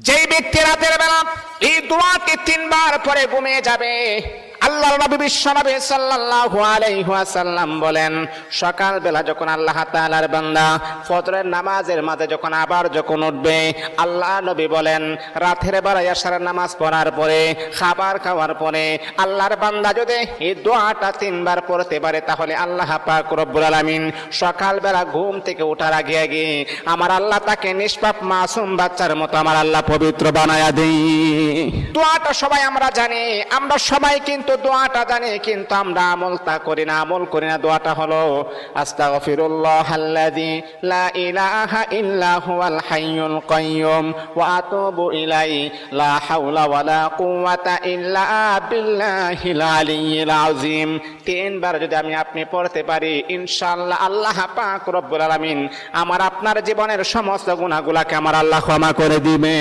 যেই ব্যক্তি রাতের বেলা এই দোয়াটি 3 বার পরে ঘুমিয়ে যাবে, আল্লাহর নবী বিশ্বনবী সাল্লাল্লাহু আলাইহি ওয়াসাল্লাম বলেন, সকাল বেলা যখন আল্লাহ তাআলার বান্দা ফজরের নামাজের মাঝে যখন উঠবে, আল্লাহ নবী বলেন রাতের বেলা এশারের নামাজ পড়ার পরে, খাবার খাওয়ার পরে আল্লাহর বান্দা যদি এই দোয়াটা 3 বার পড়তে পারে, তাহলে আল্লাহ পাক রব্বুল আলামিন সকাল বেলা ঘুম থেকে ওঠার আগে আগে আমার আল্লাহ তাকে নিষ্পাপ মাসুম বাচ্চার মতো আমার আল্লাহ পবিত্র বানায়া দেই। দোয়াটা সবাই আমরা জানি, আমরা সবাই কিন্তু দোয়াটা জানি, কিন্তু আমরা আমল করি না। দোয়াটা হলো আস্তাগফিরুল্লাহাল্লাযী লা ইলাহা ইল্লা হুয়াল হাইয়ুল কাইয়্যুম ওয়া আতুবু ইলাইহি লা হাওলা ওয়ালা কুওয়াতা ইল্লা বিল্লাহিল আলিয়্যিল আযীম। 3 বার যদি আপনি পড়তে পারি, ইনশাআল্লাহ আল্লাহ পাক রব্বুল আলামিন আমার আপনার জীবনের সমস্ত গুনাহগুলোকে আমার আল্লাহ ক্ষমা করে দিবেন।